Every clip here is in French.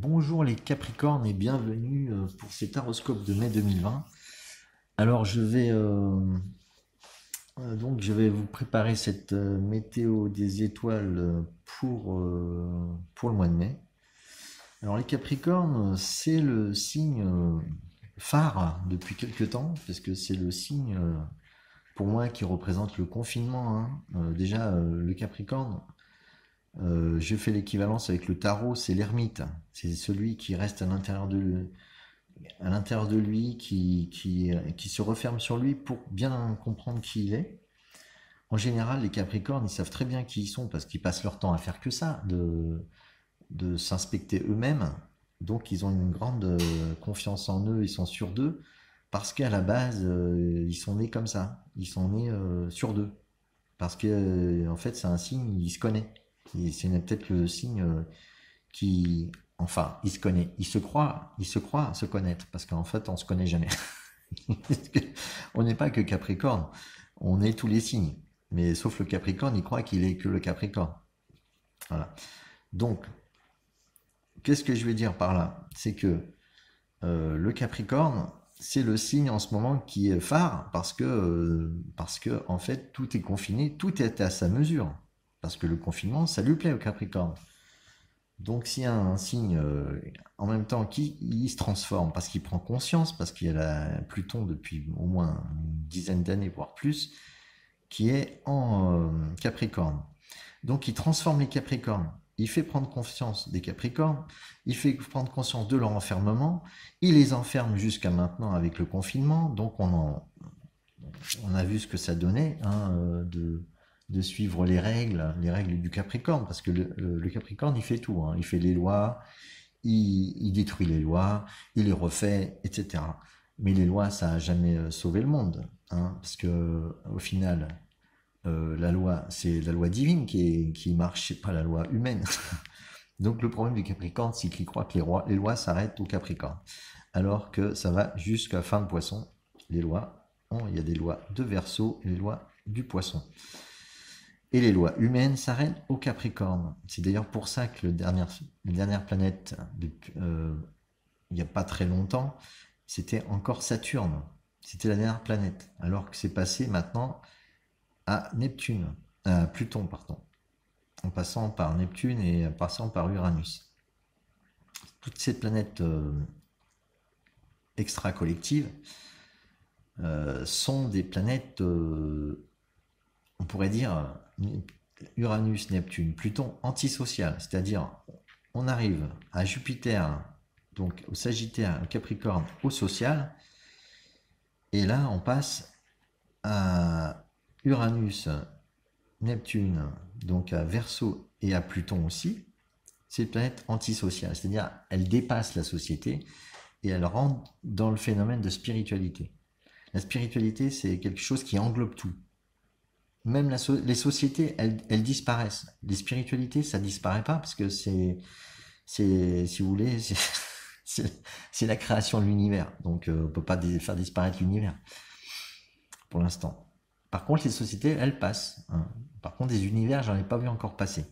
Bonjour les Capricornes et bienvenue pour cet horoscope de mai 2020. Alors je vais vous préparer cette météo des étoiles pour le mois de mai. Alors les Capricornes, c'est le signe phare depuis quelques temps, parce que c'est le signe pour moi qui représente le confinement, hein. Le Capricorne, je fais l'équivalence avec le tarot, c'est l'ermite. C'est celui qui reste à l'intérieur de lui, qui se referme sur lui pour bien comprendre qui il est. En général, les Capricornes, ils savent très bien qui ils sont parce qu'ils passent leur temps à faire que ça, de s'inspecter eux-mêmes. Donc, ils ont une grande confiance en eux, ils sont sûrs d'eux parce qu'à la base, ils sont nés comme ça. Ils sont nés sûrs d'eux. Parce que, en fait, c'est un signe, il se connaît. Et c'est peut-être le signe qui, enfin, il se connaît, il se croit se connaître, parce qu'en fait, on se connaît jamais. On n'est pas que Capricorne, on est tous les signes. Mais sauf le Capricorne, il croit qu'il est que le Capricorne. Voilà. Donc, qu'est-ce que je veux dire par là? C'est que le Capricorne, c'est le signe en ce moment qui est phare parce que en fait, tout est confiné, tout est à sa mesure. Parce que le confinement, ça lui plaît au Capricorne. Donc s'il y a un signe en même temps qui il se transforme parce qu'il prend conscience, parce qu'il y a Pluton depuis au moins une dizaine d'années, voire plus, qui est en Capricorne. Donc il transforme les Capricornes, il fait prendre conscience des Capricornes, il fait prendre conscience de leur enfermement, il les enferme jusqu'à maintenant avec le confinement, donc on a vu ce que ça donnait, hein, de suivre les règles du Capricorne, parce que le Capricorne, il fait tout, hein. Il fait les lois, il détruit les lois, il les refait, etc. Mais les lois, ça n'a jamais sauvé le monde, hein, parce que au final, la loi, c'est la loi divine qui marche, c'est pas la loi humaine. Donc le problème du Capricorne, c'est qu'il croit que les lois s'arrêtent au Capricorne, alors que ça va jusqu'à fin de Poisson. Les lois, il y a des lois de Verseau et les lois du Poisson. Et les lois humaines s'arrêtent au Capricorne. C'est d'ailleurs pour ça que la dernière planète, il n'y a pas très longtemps, c'était encore Saturne. C'était la dernière planète. Alors que c'est passé maintenant à Neptune, à Pluton, pardon, en passant par Neptune et en passant par Uranus. Toutes ces planètes extra-collectives sont des planètes, on pourrait dire, Uranus, Neptune, Pluton, antisocial, c'est-à-dire on arrive à Jupiter, donc au Sagittaire, au Capricorne, au social, et là on passe à Uranus, Neptune, donc à Verseau et à Pluton aussi. C'est une planète antisociale, c'est-à-dire elle dépasse la société et elle rentre dans le phénomène de spiritualité. La spiritualité, c'est quelque chose qui englobe tout. Même les sociétés, elles disparaissent. Les spiritualités, ça disparaît pas parce que si vous voulez, c'est la création de l'univers. Donc, on peut pas faire disparaître l'univers pour l'instant. Par contre, les sociétés, elles passent, hein. Par contre, des univers, j'en ai pas vu encore passer.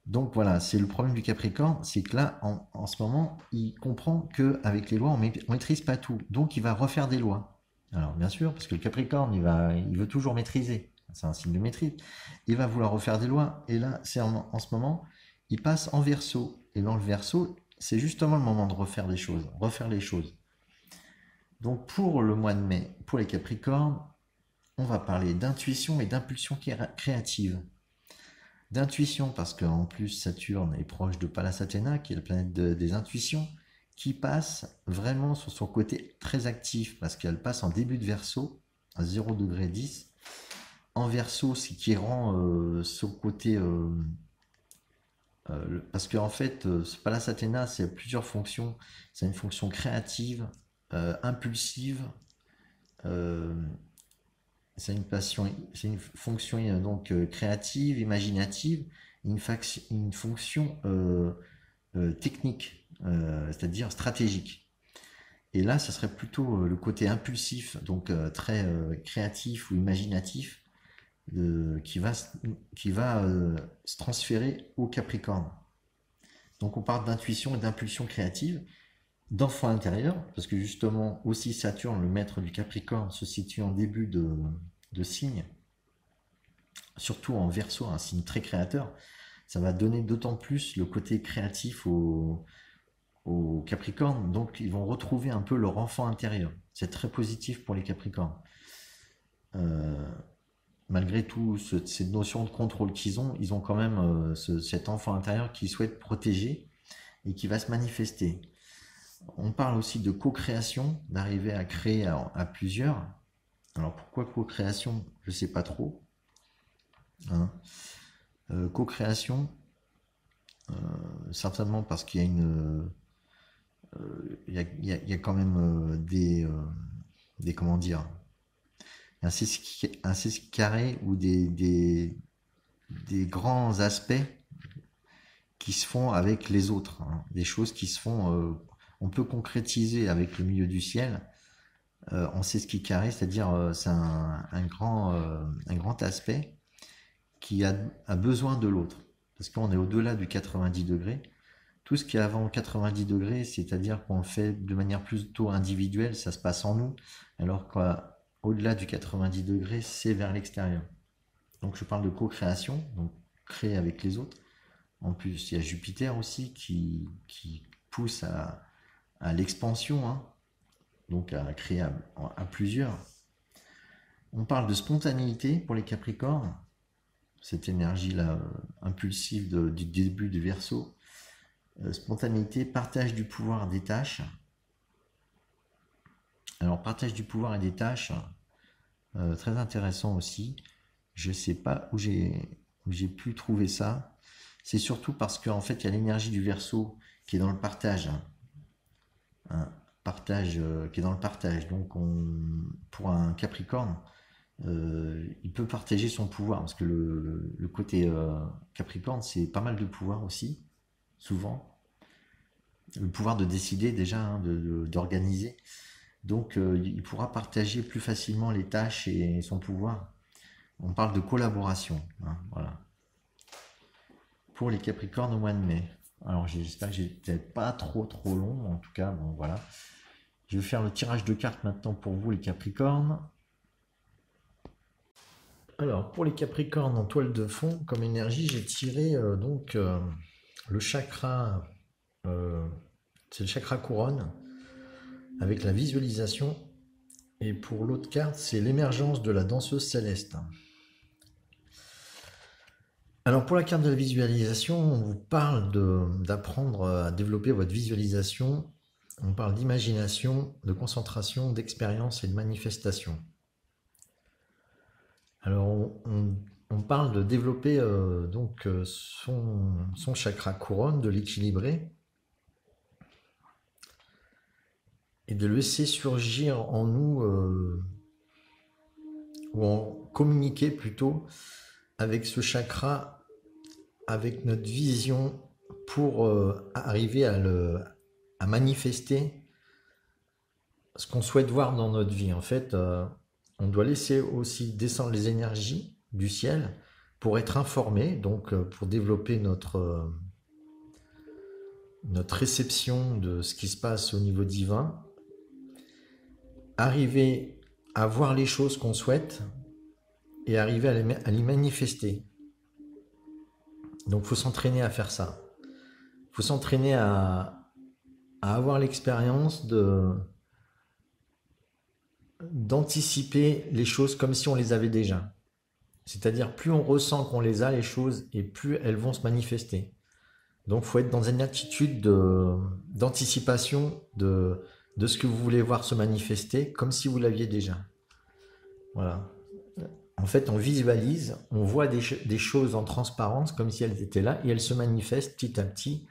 Donc voilà, c'est le problème du Capricorne, c'est que là, en ce moment, il comprend qu'avec les lois, on maîtrise pas tout. Donc, il va refaire des lois. Alors, bien sûr, parce que le Capricorne, il veut toujours maîtriser. C'est un signe de maîtrise. Il va vouloir refaire des lois. Et là, c'est en ce moment, il passe en Verseau. Et dans le Verseau, c'est justement le moment de refaire des choses, refaire les choses. Donc, pour le mois de mai, pour les Capricornes, on va parler d'intuition et d'impulsion créative. D'intuition, parce qu'en plus, Saturne est proche de Pallas Athéna, qui est la planète des intuitions, qui passe vraiment sur son côté très actif, parce qu'elle passe en début de Verseau, à 0°10. En Verseau, c'est qui rend son côté... parce qu'en fait, Pallas Athéna, c'est plusieurs fonctions. C'est une fonction créative, impulsive, euh, c'est une fonction donc créative, imaginative, une fonction technique, c'est-à-dire stratégique. Et là, ça serait plutôt le côté impulsif, donc très créatif ou imaginatif, qui va se transférer au Capricorne. Donc on parle d'intuition et d'impulsion créative, d'enfant intérieur, parce que justement aussi Saturne, le maître du Capricorne, se situe en début de signe, surtout en Verseau, un signe très créateur. Ça va donner d'autant plus le côté créatif au Capricorne, donc ils vont retrouver un peu leur enfant intérieur. C'est très positif pour les Capricornes. Euh, Malgré tout cette notion de contrôle qu'ils ont, ils ont quand même cet enfant intérieur qu'ils souhaitent protéger et qui va se manifester. On parle aussi de co-création, d'arriver à créer à plusieurs. Alors pourquoi co-création? Je ne sais pas trop. Hein. Co-création, certainement parce qu'il y a il y a quand même des comment dire, un 6 carré ou des grands aspects qui se font avec les autres, hein. Des choses qui se font, on peut concrétiser avec le milieu du ciel. En 6 carré, c'est-à-dire c'est un grand aspect qui a besoin de l'autre. Parce qu'on est au-delà du 90 degrés. Tout ce qui est avant 90 degrés, c'est-à-dire qu'on le fait de manière plutôt individuelle, ça se passe en nous, alors qu'au-delà du 90 degrés, c'est vers l'extérieur. Donc je parle de co-création, donc créer avec les autres. En plus, il y a Jupiter aussi qui pousse à l'expansion, hein, donc à créer à plusieurs. On parle de spontanéité pour les Capricornes, cette énergie-là impulsive du début du Verseau. Spontanéité, partage du pouvoir des tâches. Alors, partage du pouvoir et des tâches, très intéressant aussi. Je ne sais pas où j'ai pu trouver ça. C'est surtout parce qu'en fait, il y a l'énergie du Verseau qui est dans le partage. Partage qui est dans le partage. Donc, pour un Capricorne, il peut partager son pouvoir. Parce que le côté Capricorne, c'est pas mal de pouvoir aussi, souvent. Le pouvoir de décider déjà, hein, d'organiser. Donc, il pourra partager plus facilement les tâches et son pouvoir. On parle de collaboration, hein, voilà. Pour les Capricornes au mois de mai. Alors, j'espère que j'étais pas trop long. En tout cas, bon, voilà. Je vais faire le tirage de cartes maintenant pour vous, les Capricornes. Alors, pour les Capricornes en toile de fond, comme énergie, j'ai tiré le chakra, c'est le chakra couronne, avec la visualisation. Et pour l'autre carte, c'est l'émergence de la danseuse céleste. Alors pour la carte de la visualisation, on vous parle d'apprendre à développer votre visualisation. On parle d'imagination, de concentration, d'expérience et de manifestation. Alors on parle de développer son chakra couronne, de l'équilibrer et de laisser surgir en nous ou en communiquer plutôt avec ce chakra, avec notre vision pour arriver à manifester ce qu'on souhaite voir dans notre vie. En fait, on doit laisser aussi descendre les énergies du ciel pour être informé, donc pour développer notre réception de ce qui se passe au niveau divin, arriver à voir les choses qu'on souhaite et arriver à les manifester. Donc il faut s'entraîner à faire ça. Il faut s'entraîner à avoir l'expérience d'anticiper les choses comme si on les avait déjà. C'est-à-dire plus on ressent qu'on les a, les choses, et plus elles vont se manifester. Donc il faut être dans une attitude d'anticipation de ce que vous voulez voir se manifester, comme si vous l'aviez déjà. Voilà. En fait, on visualise, on voit des choses en transparence comme si elles étaient là et elles se manifestent petit à petit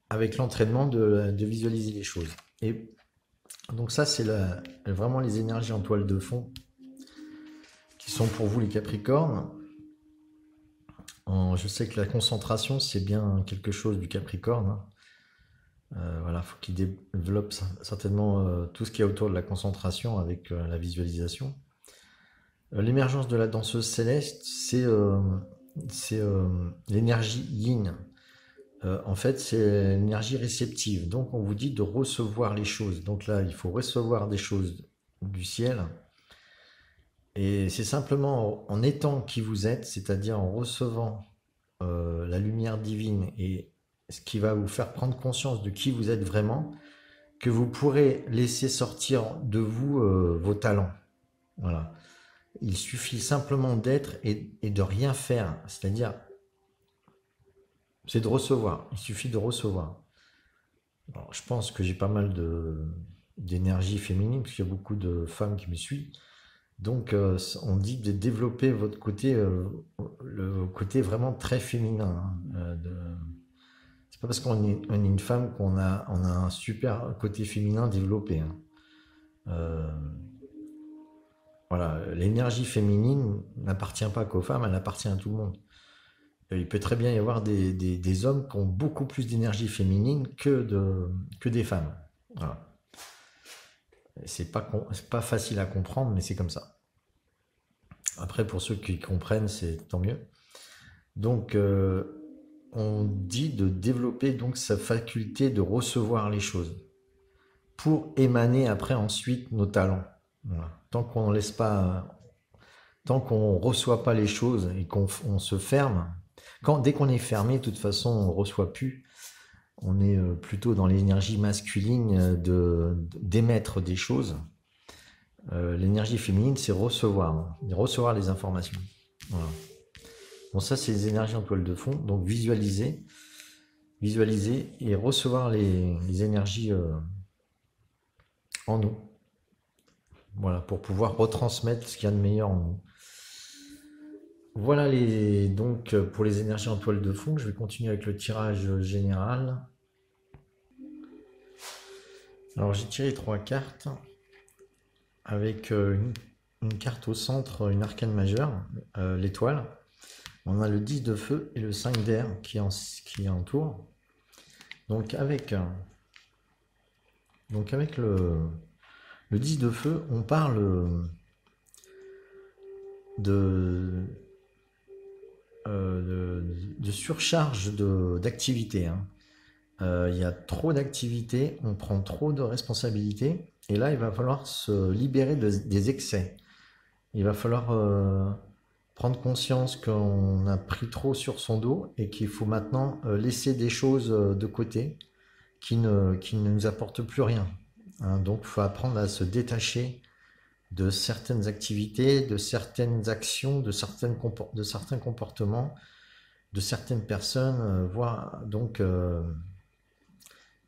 avec l'entraînement de visualiser les choses. Et donc ça, c'est vraiment les énergies en toile de fond qui sont pour vous les Capricornes. Je sais que la concentration, c'est bien quelque chose du Capricorne, hein. Voilà, faut qu'il développe certainement tout ce qui est autour de la concentration avec la visualisation. L'émergence de la danseuse céleste, c'est l'énergie yin. En fait, c'est l'énergie réceptive. Donc, on vous dit de recevoir les choses. Donc là, il faut recevoir des choses du ciel. Et c'est simplement en étant qui vous êtes, c'est-à-dire en recevant la lumière divine et ce qui va vous faire prendre conscience de qui vous êtes vraiment, que vous pourrez laisser sortir de vous vos talents. Voilà. Il suffit simplement d'être et de rien faire. C'est-à-dire, c'est de recevoir. Il suffit de recevoir. Alors, je pense que j'ai pas mal d'énergie féminine, parce qu'il y a beaucoup de femmes qui me suivent. Donc, on dit de développer votre côté, le côté vraiment très féminin. C'est pas parce on est une femme on a un super côté féminin développé, hein. Euh, voilà, l'énergie féminine n'appartient pas qu'aux femmes, elle appartient à tout le monde. Il peut très bien y avoir des hommes qui ont beaucoup plus d'énergie féminine que des femmes. Voilà. C'est pas facile à comprendre, mais c'est comme ça. Après, pour ceux qui comprennent, c'est tant mieux. Donc, on dit de développer donc sa faculté de recevoir les choses pour émaner après ensuite nos talents. Voilà. Tant qu'on reçoit pas les choses et qu'on se ferme, dès qu'on est fermé, de toute façon, on ne reçoit plus. On est plutôt dans l'énergie masculine d'émettre des choses. L'énergie féminine, c'est recevoir les informations. Voilà. Bon, ça, c'est les énergies en toile de fond. Donc, visualiser et recevoir les énergies en nous. Voilà, pour pouvoir retransmettre ce qu'il y a de meilleur en nous. Voilà donc pour les énergies en toile de fond. Je vais continuer avec le tirage général. Alors, j'ai tiré 3 cartes avec une carte au centre, une arcane majeure, l'étoile. On a le 10 de feu et le 5 d'air qui entoure. Donc avec le 10 de feu, on parle de surcharge d'activité, hein. Il y a trop d'activités, on prend trop de responsabilités, et là il va falloir se libérer des excès. Il va falloir prendre conscience qu'on a pris trop sur son dos et qu'il faut maintenant laisser des choses de côté qui ne nous apportent plus rien, hein. Donc il faut apprendre à se détacher de certaines activités, de certaines actions, de certains comportements, de certaines personnes, voire donc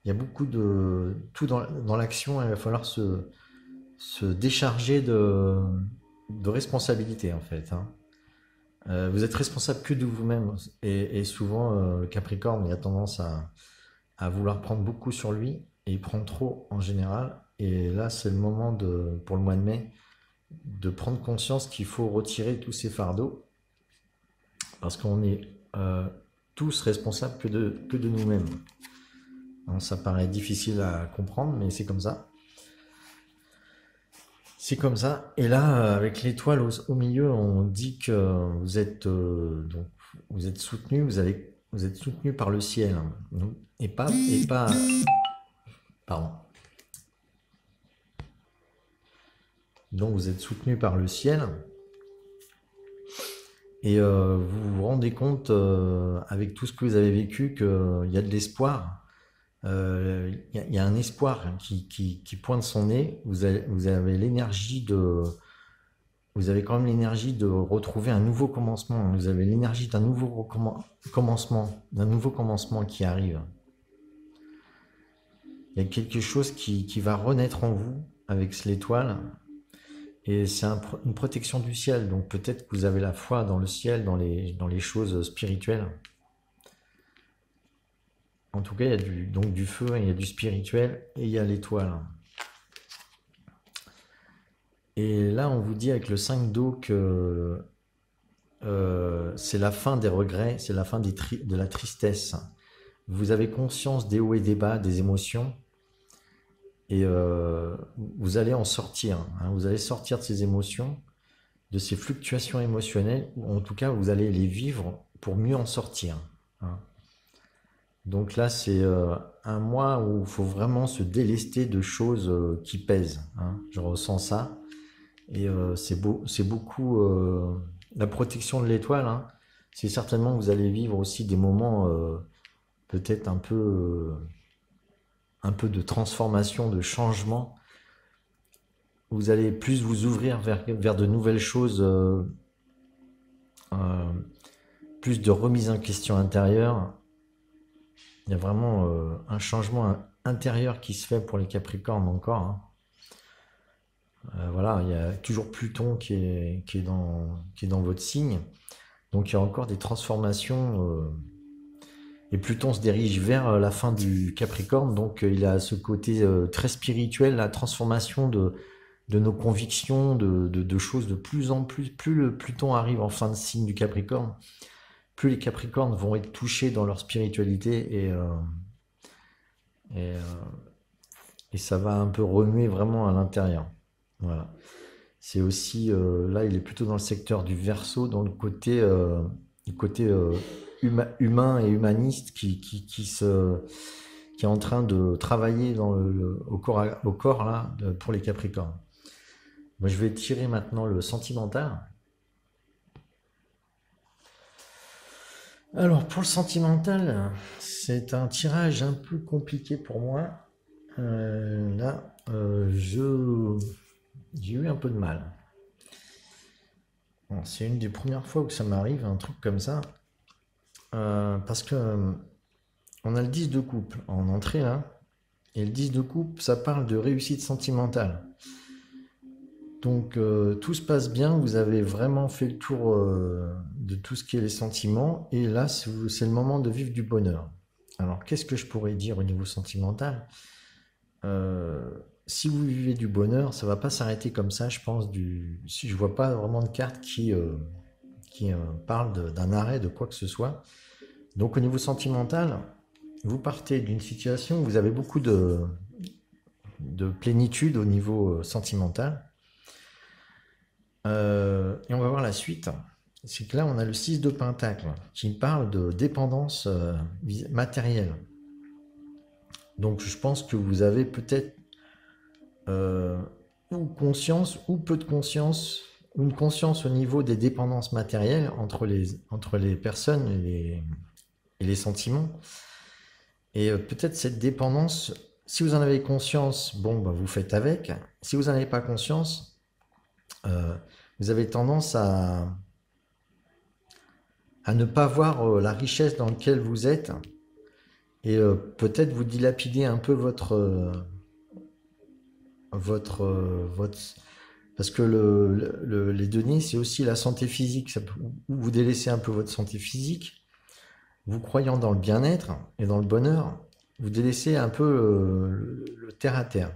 il y a beaucoup de tout dans l'action. Il va falloir se décharger de responsabilité en fait, hein. Vous êtes responsable que de vous-même, et souvent le Capricorne il a tendance à vouloir prendre beaucoup sur lui et il prend trop en général. Et là c'est le moment pour le mois de mai de prendre conscience qu'il faut retirer tous ces fardeaux, parce qu'on est tous responsables que de nous-mêmes. Alors, ça paraît difficile à comprendre, mais c'est comme ça. C'est comme ça. Et là, avec l'étoile au milieu, on dit que vous êtes soutenu, vous êtes soutenu par le ciel, hein. Et pas, pardon. Donc vous êtes soutenu par le ciel. Et vous vous rendez compte, avec tout ce que vous avez vécu, qu'il y a de l'espoir. Il y a un espoir qui pointe son nez. Vous avez l'énergie vous avez quand même l'énergie de retrouver un nouveau commencement. Vous avez l'énergie d'un nouveau commencement qui arrive. Il y a quelque chose qui va renaître en vous avec l'étoile. Et c'est une protection du ciel. Donc peut-être que vous avez la foi dans le ciel, dans les choses spirituelles. En tout cas, il y a du feu, il y a du spirituel et il y a l'étoile. Et là, on vous dit avec le 5 d'eau que c'est la fin des regrets, c'est la fin de la tristesse. Vous avez conscience des hauts et des bas, des émotions, et vous allez en sortir, hein. Vous allez sortir de ces émotions, de ces fluctuations émotionnelles, ou en tout cas, vous allez les vivre pour mieux en sortir, hein. Donc là, c'est un mois où il faut vraiment se délester de choses qui pèsent, hein. Je ressens ça. Et c'est beaucoup la protection de l'étoile, hein. C'est certainement que vous allez vivre aussi des moments peut-être un peu de transformation, de changement. Vous allez plus vous ouvrir vers de nouvelles choses, euh, plus de remise en question intérieure. Il y a vraiment un changement intérieur qui se fait pour les Capricornes encore, hein. Voilà, il y a toujours Pluton qui est dans votre signe. Donc il y a encore des transformations. Et Pluton se dirige vers la fin du Capricorne. Donc il a ce côté très spirituel, la transformation de nos convictions, de choses de plus en plus. Plus le Pluton arrive en fin de signe du Capricorne, plus les Capricornes vont être touchés dans leur spiritualité et, et ça va un peu remuer vraiment à l'intérieur. Voilà. C'est aussi, là, il est plutôt dans le secteur du Verseau, dans le côté humain et humaniste qui est en train de travailler au corps là, pour les Capricornes. Moi, je vais tirer maintenant le sentimental. Alors, pour le sentimental, c'est un tirage un peu compliqué pour moi. Là, j'ai eu un peu de mal. Bon, c'est une des premières fois que ça m'arrive, un truc comme ça. Parce que on a le 10 de coupe en entrée là. Et le 10 de coupe, ça parle de réussite sentimentale. Donc tout se passe bien, vous avez vraiment fait le tour de tout ce qui est les sentiments. Et là, c'est le moment de vivre du bonheur. Alors, qu'est-ce que je pourrais dire au niveau sentimental? Si vous vivez du bonheur, ça va pas s'arrêter comme ça, je pense. Si je vois pas vraiment de carte qui parle d'un arrêt de quoi que ce soit. Donc au niveau sentimental, vous partez d'une situation où vous avez beaucoup de plénitude au niveau sentimental. Et on va voir la suite. C'est que là, on a le 6 de Pentacle qui parle de dépendance matérielle. Donc je pense que vous avez peut-être ou conscience ou peu de conscience, une conscience au niveau des dépendances matérielles entre les personnes et les sentiments. Et peut-être cette dépendance, si vous en avez conscience, bon, bah, vous faites avec. Si vous n'en avez pas conscience, vous avez tendance à ne pas voir la richesse dans laquelle vous êtes et peut-être vous dilapider un peu votre parce que les deniers, c'est aussi la santé physique. Vous délaissez un peu votre santé physique, vous croyant dans le bien-être et dans le bonheur, vous délaissez un peu le terre à terre.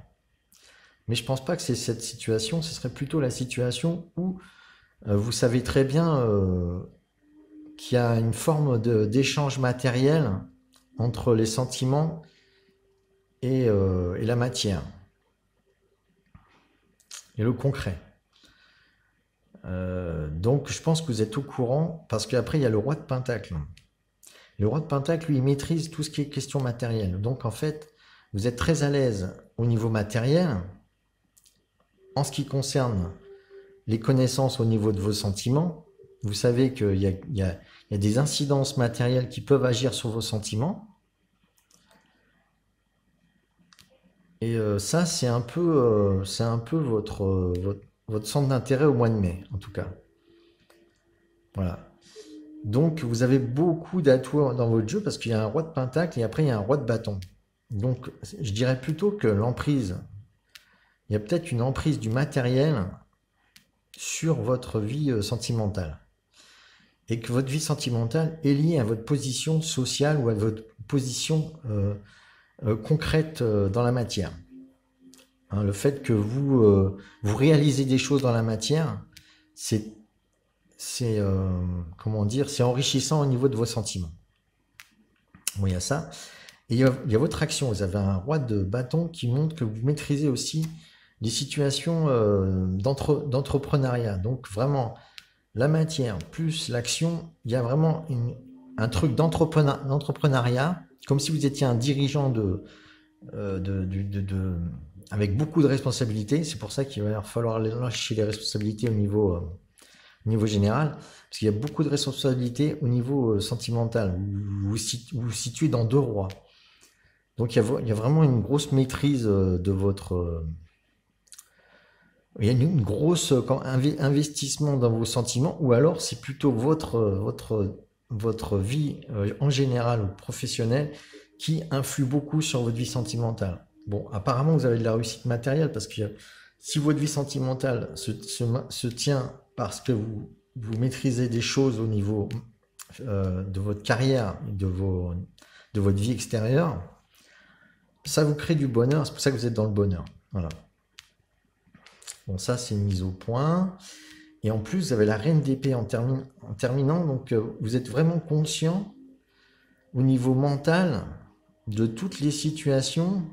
Mais je pense pas que c'est cette situation, ce serait plutôt la situation où vous savez très bien qu'il y a une forme d'échange matériel entre les sentiments et la matière. Et le concret. Donc je pense que vous êtes au courant, parce qu'après il y a le roi de Pentacle. Le roi de Pentacle, lui, il maîtrise tout ce qui est question matérielle. Donc en fait, vous êtes très à l'aise au niveau matériel, en ce qui concerne les connaissances au niveau de vos sentiments. Vous savez qu'il y a des incidences matérielles qui peuvent agir sur vos sentiments. Et ça, c'est un peu votre centre d'intérêt au mois de mai, en tout cas. Voilà. Donc, vous avez beaucoup d'atouts dans votre jeu parce qu'il y a un roi de pentacle et après, il y a un roi de bâton. Donc, je dirais plutôt que l'emprise, il y a peut-être une emprise du matériel sur votre vie sentimentale. Et que votre vie sentimentale est liée à votre position sociale ou à votre position concrète dans la matière. Hein, le fait que vous réalisez des choses dans la matière, c'est comment dire, c'est enrichissant au niveau de vos sentiments. Bon, il y a ça. Et il y a votre action. Vous avez un roi de bâton qui montre que vous maîtrisez aussi des situations d'entrepreneuriat. Donc vraiment, la matière plus l'action, il y a vraiment un truc d'entrepreneuriat, comme si vous étiez un dirigeant avec beaucoup de responsabilités. C'est pour ça qu'il va falloir lâcher les responsabilités au niveau général, parce qu'il y a beaucoup de responsabilités au niveau sentimental. Vous vous situez dans deux rois. Donc il y a vraiment une grosse maîtrise de votre... il y a une grosse investissement dans vos sentiments, ou alors c'est plutôt votre vie en général ou professionnelle qui influe beaucoup sur votre vie sentimentale. Bon, apparemment vous avez de la réussite matérielle, parce que si votre vie sentimentale se tient parce que vous maîtrisez des choses au niveau de votre carrière, de votre vie extérieure, ça vous crée du bonheur, c'est pour ça que vous êtes dans le bonheur. Voilà. Bon, ça c'est mise au point. Et en plus, vous avez la reine d'épée en terminant, donc vous êtes vraiment conscient au niveau mental de toutes les situations.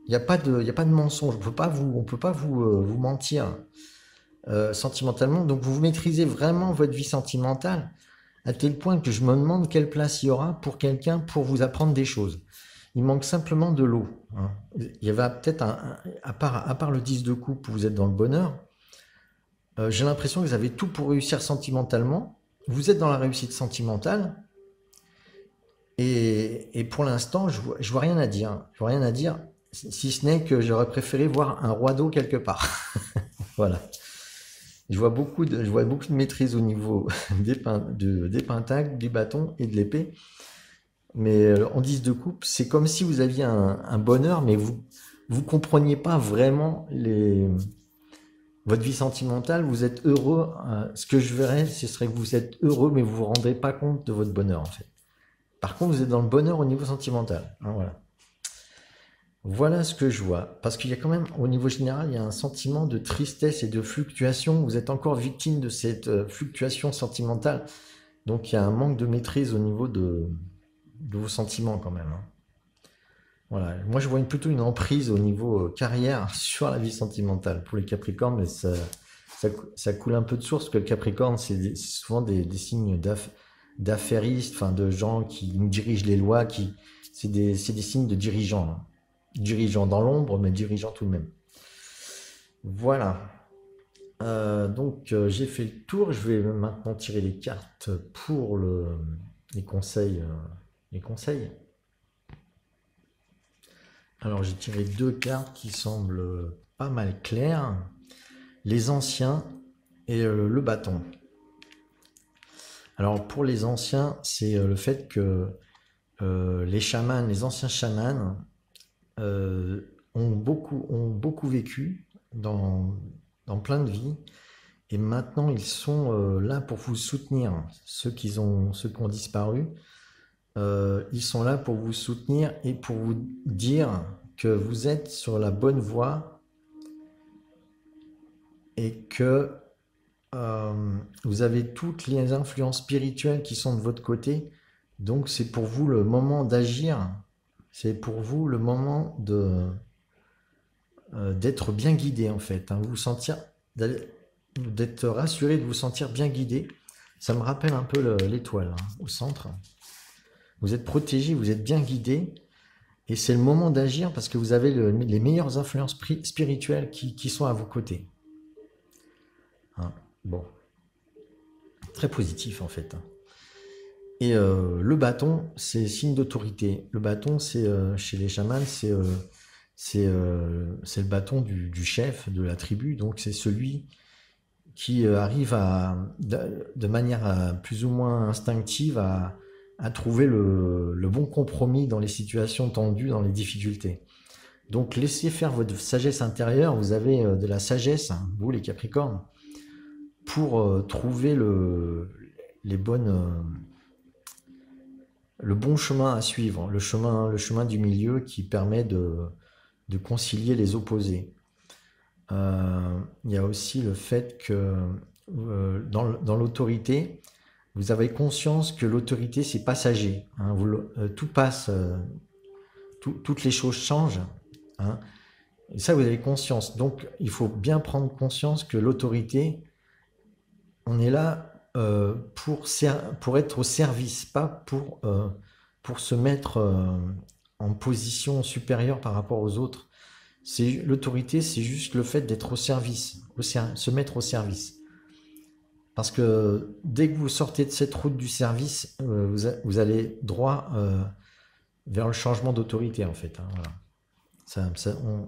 Il n'y a pas de mensonge, on ne peut pas vous mentir sentimentalement. Donc vous maîtrisez vraiment votre vie sentimentale à tel point que je me demande quelle place il y aura pour quelqu'un pour vous apprendre des choses. Il manque simplement de l'eau. Hein. Il y avait peut-être, à part le 10 de coupe où vous êtes dans le bonheur, j'ai l'impression que vous avez tout pour réussir sentimentalement. Vous êtes dans la réussite sentimentale. Et pour l'instant, je vois rien à dire. Je vois rien à dire, si ce n'est que j'aurais préféré voir un roi d'eau quelque part. Voilà. Je vois beaucoup de maîtrise au niveau des pentacles, du bâton et de l'épée. Mais en 10 de coupe, c'est comme si vous aviez un bonheur, mais vous compreniez pas vraiment votre vie sentimentale. Vous êtes heureux. Ce que je verrais, ce serait que vous êtes heureux, mais vous vous rendez pas compte de votre bonheur, en fait. Par contre, vous êtes dans le bonheur au niveau sentimental. Hein, voilà. Voilà ce que je vois. Parce qu'il y a quand même, au niveau général, il y a un sentiment de tristesse et de fluctuation. Vous êtes encore victime de cette fluctuation sentimentale. Donc, il y a un manque de maîtrise au niveau de vos sentiments quand même. Hein. Voilà. Moi, je vois plutôt une emprise au niveau carrière sur la vie sentimentale pour les Capricornes, mais ça coule un peu de source, que le Capricorne, c'est souvent des signes d'affairistes, enfin de gens qui dirigent les lois, c'est des signes de dirigeants. Hein. Dirigeants dans l'ombre, mais dirigeants tout de même. Voilà. Donc, j'ai fait le tour. Je vais maintenant tirer les cartes pour les conseils. Alors j'ai tiré deux cartes qui semblent pas mal claires. Les anciens et le bâton. Alors pour les anciens, c'est le fait que les anciens chamans ont beaucoup vécu dans plein de vies. Et maintenant ils sont là pour vous soutenir. Ceux qui ont disparu. Ils sont là pour vous soutenir et pour vous dire que vous êtes sur la bonne voie et que vous avez toutes les influences spirituelles qui sont de votre côté. Donc c'est pour vous le moment d'agir, c'est pour vous le moment d'être bien guidé en fait, hein, vous sentir, d'être rassuré, de vous sentir bien guidé. Ça me rappelle un peu l'étoile hein, au centre. Vous êtes protégé, vous êtes bien guidé, et c'est le moment d'agir parce que vous avez les meilleures influences spirituelles qui sont à vos côtés. Hein, bon, très positif en fait. Et le bâton, c'est signe d'autorité. Le bâton, c'est chez les chamans, c'est le bâton du chef de la tribu, donc c'est celui qui arrive de manière plus ou moins instinctive à trouver le bon compromis dans les situations tendues, dans les difficultés. Donc laissez faire votre sagesse intérieure, vous avez de la sagesse, hein, vous les Capricornes, pour trouver le bon chemin à suivre, le chemin du milieu qui permet de concilier les opposés. Il y a aussi le fait que dans l'autorité, vous avez conscience que l'autorité, c'est passager. Hein, tout passe, toutes les choses changent. Hein, et ça, vous avez conscience. Donc, il faut bien prendre conscience que l'autorité, on est là pour être au service, pas pour se mettre en position supérieure par rapport aux autres. L'autorité, c'est juste le fait d'être au service, se mettre au service. Parce que dès que vous sortez de cette route du service, vous allez droit vers le changement d'autorité, en fait. Hein, voilà.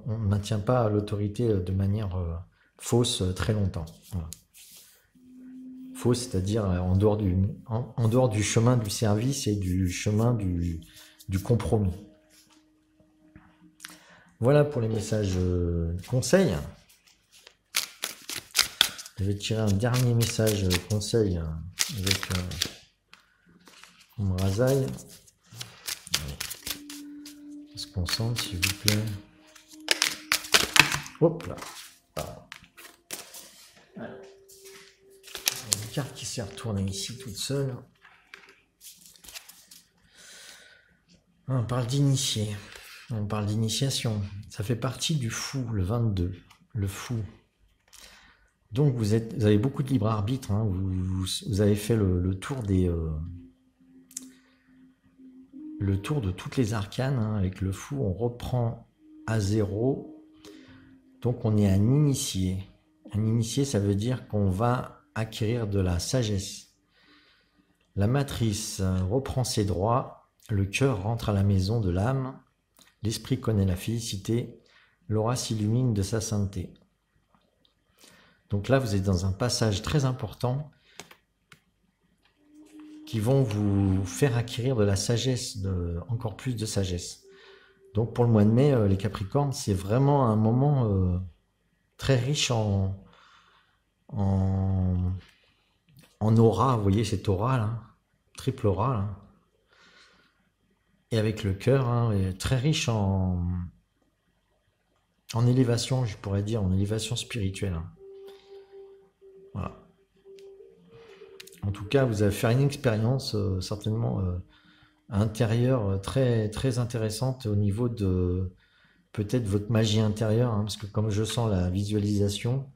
On ne maintient pas l'autorité de manière fausse très longtemps. Voilà. Fausse, c'est-à-dire en dehors du chemin du service et du chemin du compromis. Voilà pour les messages conseils. Je vais tirer un dernier message conseil avec Omrazaï. On se concentre, s'il vous plaît. Hop là. Voilà. Une carte qui s'est retournée ici toute seule. On parle d'initié. On parle d'initiation. Ça fait partie du fou, le 22. Le fou. Donc vous avez beaucoup de libre arbitre, hein, vous avez fait le tour le tour de toutes les arcanes, hein, avec le fou, on reprend à 0, donc on est un initié. Un initié, ça veut dire qu'on va acquérir de la sagesse. La matrice reprend ses droits, le cœur rentre à la maison de l'âme, l'esprit connaît la félicité, l'aura s'illumine de sa sainteté. Donc là, vous êtes dans un passage très important qui vont vous faire acquérir de la sagesse, encore plus de sagesse. Donc pour le mois de mai, les Capricornes, c'est vraiment un moment très riche en aura. Vous voyez cette aura là, triple aura là. Et avec le cœur, hein, très riche en élévation, je pourrais dire, en élévation spirituelle. Hein. Voilà. En tout cas, vous allez faire une expérience certainement intérieure très, très intéressante au niveau de peut-être votre magie intérieure, hein, parce que comme je sens la visualisation,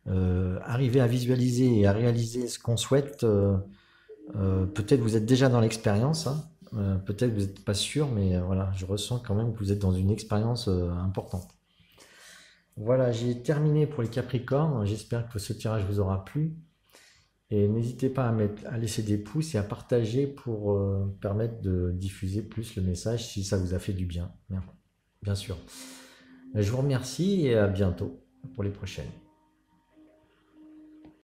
arriver à visualiser et à réaliser ce qu'on souhaite, peut-être vous êtes déjà dans l'expérience, hein, peut-être vous n'êtes pas sûr, mais voilà, je ressens quand même que vous êtes dans une expérience importante. Voilà, j'ai terminé pour les Capricornes. J'espère que ce tirage vous aura plu. Et n'hésitez pas à laisser des pouces et à partager pour permettre de diffuser plus le message si ça vous a fait du bien. Bien sûr. Je vous remercie et à bientôt pour les prochaines.